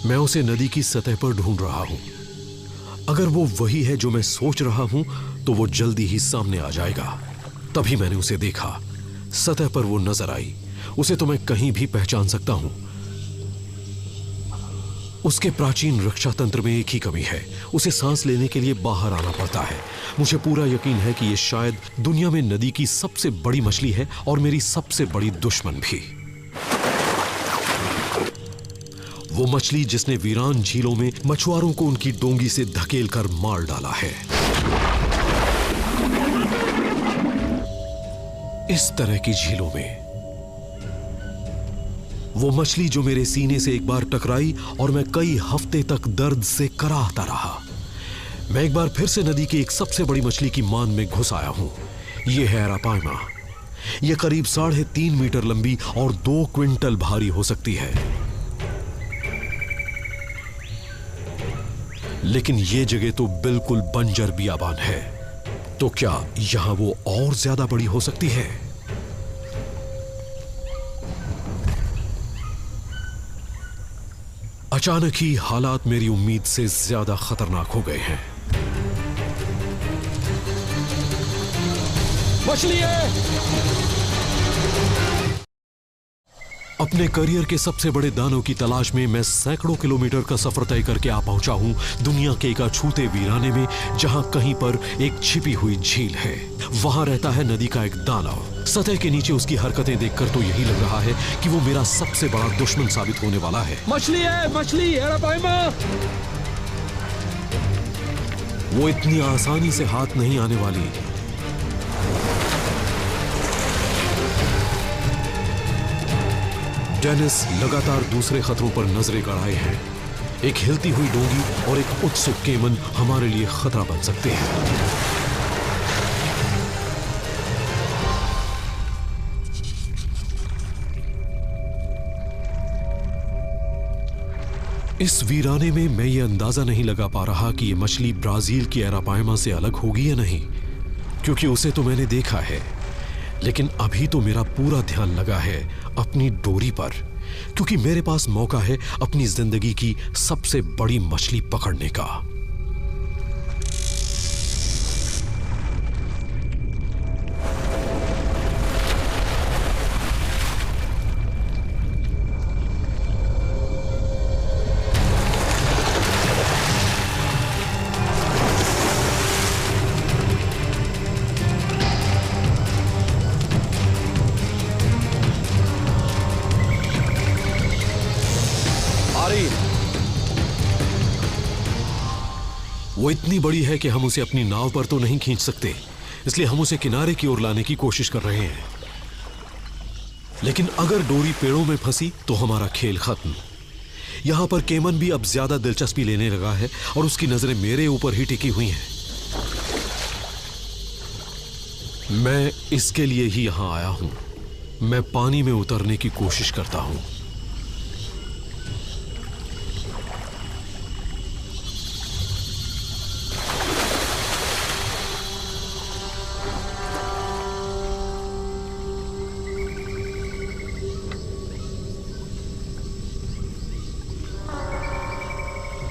मैं उसे नदी की सतह पर ढूंढ रहा हूं। अगर वो वही है जो मैं सोच रहा हूं तो वो जल्दी ही सामने आ जाएगा। तभी मैंने उसे देखा। सतह पर वो नजर आई। उसे तो मैं कहीं भी पहचान सकता हूं। उसके प्राचीन रक्षा तंत्र में एक ही कमी है, उसे सांस लेने के लिए बाहर आना पड़ता है। मुझे पूरा यकीन है कि ये शायद दुनिया में नदी की सबसे बड़ी मछली है और मेरी सबसे बड़ी दुश्मन भी। वो मछली जिसने वीरान झीलों में मछुआरों को उनकी डोंगी से धकेल कर मार डाला है। इस तरह की झीलों में वो मछली जो मेरे सीने से एक बार टकराई और मैं कई हफ्ते तक दर्द से कराहता रहा। मैं एक बार फिर से नदी की एक सबसे बड़ी मछली की मान में घुस आया हूं। यह है अरापाइमा। यह करीब 3.5 मीटर लंबी और 2 क्विंटल भारी हो सकती है। लेकिन यह जगह तो बिल्कुल बंजर बियाबान है, तो क्या यहां वो और ज्यादा बड़ी हो सकती है? अचानक ही हालात मेरी उम्मीद से ज्यादा खतरनाक हो गए हैं। मछली है! अपने करियर के सबसे बड़े दानों की तलाश में मैं सैकड़ों किलोमीटर का सफर तय करके आ पहुंचा हूं दुनिया के एक अछूते वीराने में, जहां कहीं पर एक छिपी हुई झील है। वहां रहता है नदी का एक दानव। सतह के नीचे उसकी हरकतें देखकर तो यही लग रहा है कि वो मेरा सबसे बड़ा दुश्मन साबित होने वाला है। मछली है, मछली अरापाइमा! वो इतनी आसानी से हाथ नहीं आने वाली। डेनिस लगातार दूसरे खतरों पर नजरें गड़ाए हैं। एक हिलती हुई डोंगी और एक उत्सुक केमन हमारे लिए खतरा बन सकते हैं। इस वीराने में मैं ये अंदाजा नहीं लगा पा रहा कि ये मछली ब्राजील की अरापाइमा से अलग होगी या नहीं, क्योंकि उसे तो मैंने देखा है। लेकिन अभी तो मेरा पूरा ध्यान लगा है अपनी डोरी पर, क्योंकि मेरे पास मौका है अपनी जिंदगी की सबसे बड़ी मछली पकड़ने का। वो इतनी बड़ी है कि हम उसे अपनी नाव पर तो नहीं खींच सकते, इसलिए हम उसे किनारे की ओर लाने की कोशिश कर रहे हैं। लेकिन अगर डोरी पेड़ों में फंसी तो हमारा खेल खत्म। यहां पर केमन भी अब ज्यादा दिलचस्पी लेने लगा है और उसकी नजरें मेरे ऊपर ही टिकी हुई हैं। मैं इसके लिए ही यहां आया हूं। मैं पानी में उतरने की कोशिश करता हूं।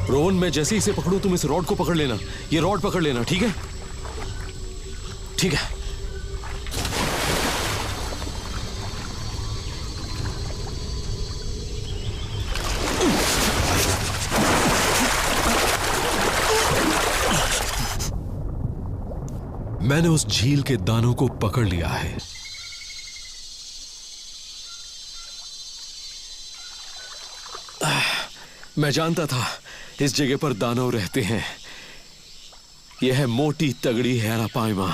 रोहन, मैं जैसे ही इसे पकड़ूं तुम इस रॉड को पकड़ लेना। ये रॉड पकड़ लेना, ठीक है? ठीक है। मैंने उस झील के दानों को पकड़ लिया है। मैं जानता था इस जगह पर दानव रहते हैं। यह है मोटी तगड़ी अरापाइमा।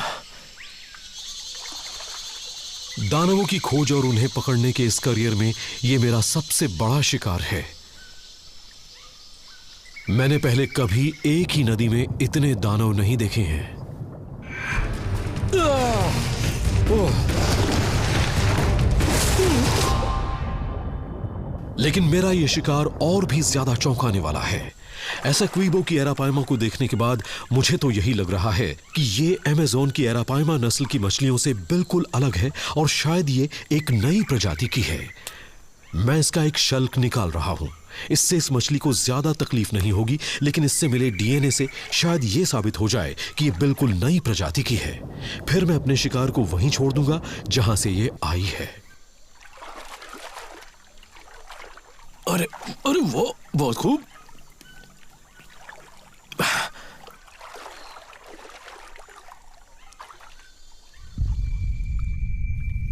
दानवों की खोज और उन्हें पकड़ने के इस करियर में यह मेरा सबसे बड़ा शिकार है। मैंने पहले कभी एक ही नदी में इतने दानव नहीं देखे हैं। लेकिन मेरा यह शिकार और भी ज्यादा चौंकाने वाला है। ऐसा क्वीबो की अरापाइमा को देखने के बाद मुझे तो यही लग रहा है कि ये अमेज़न की अरापाइमा नस्ल की मछलियों से बिल्कुल अलग है और शायद ये एक नई प्रजाति की है। मैं इसका एक शल्क निकाल रहा हूं। इससे इस मछली को ज्यादा तकलीफ नहीं होगी, लेकिन इससे मिले डीएनए से शायद यह साबित हो जाए कि यह बिल्कुल नई प्रजाति की है। फिर मैं अपने शिकार को वहीं छोड़ दूंगा जहां से यह आई है। अरे अरे वो बहुत खूब।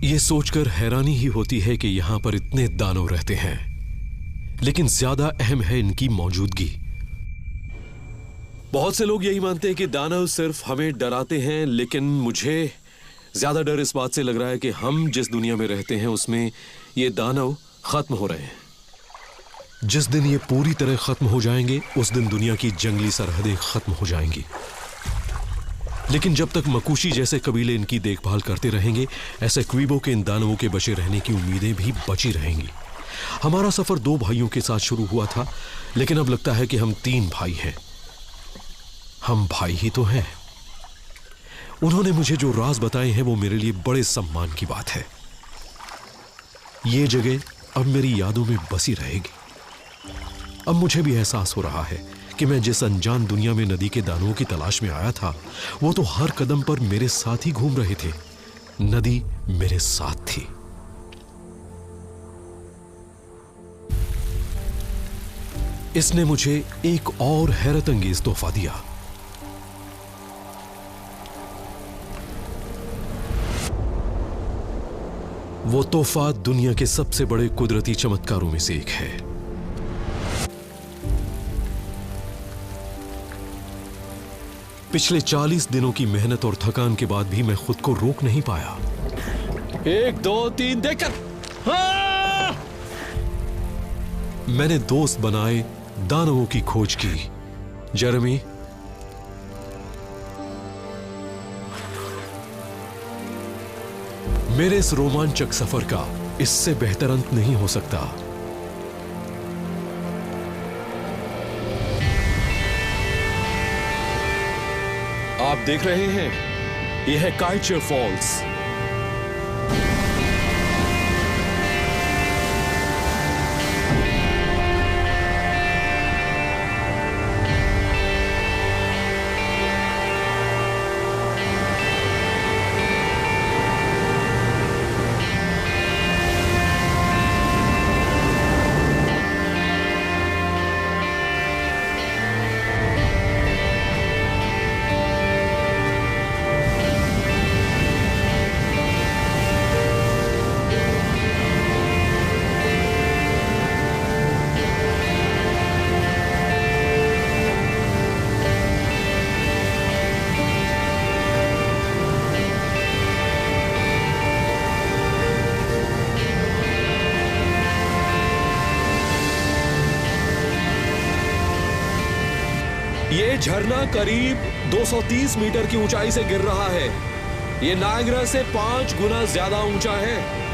यह सोचकर हैरानी ही होती है कि यहां पर इतने दानव रहते हैं, लेकिन ज्यादा अहम है इनकी मौजूदगी। बहुत से लोग यही मानते हैं कि दानव सिर्फ हमें डराते हैं, लेकिन मुझे ज्यादा डर इस बात से लग रहा है कि हम जिस दुनिया में रहते हैं उसमें ये दानव खत्म हो रहे हैं। जिस दिन ये पूरी तरह खत्म हो जाएंगे उस दिन दुनिया की जंगली सरहदें खत्म हो जाएंगी। लेकिन जब तक मकुशी जैसे कबीले इनकी देखभाल करते रहेंगे, ऐसे क्वीबो के इन दानवों के बचे रहने की उम्मीदें भी बची रहेंगी। हमारा सफर 2 भाइयों के साथ शुरू हुआ था, लेकिन अब लगता है कि हम 3 भाई हैं। हम भाई ही तो हैं। उन्होंने मुझे जो राज बताए हैं वो मेरे लिए बड़े सम्मान की बात है। ये जगह अब मेरी यादों में बसी रहेगी। अब मुझे भी एहसास हो रहा है कि मैं जिस अनजान दुनिया में नदी के दानवों की तलाश में आया था, वो तो हर कदम पर मेरे साथ ही घूम रहे थे। नदी मेरे साथ थी। इसने मुझे एक और हैरत अंगेज तोहफा दिया। वो तोहफा दुनिया के सबसे बड़े कुदरती चमत्कारों में से एक है। पिछले 40 दिनों की मेहनत और थकान के बाद भी मैं खुद को रोक नहीं पाया। 1 2 3 देखकर। हाँ! मैंने दोस्त बनाए, दानवों की खोज की। जेरेमी, मेरे इस रोमांचक सफर का इससे बेहतर अंत नहीं हो सकता। आप देख रहे हैं, यह है काइचर फॉल्स। ये झरना करीब 230 मीटर की ऊंचाई से गिर रहा है। ये नायग्रा से 5 गुना ज्यादा ऊंचा है।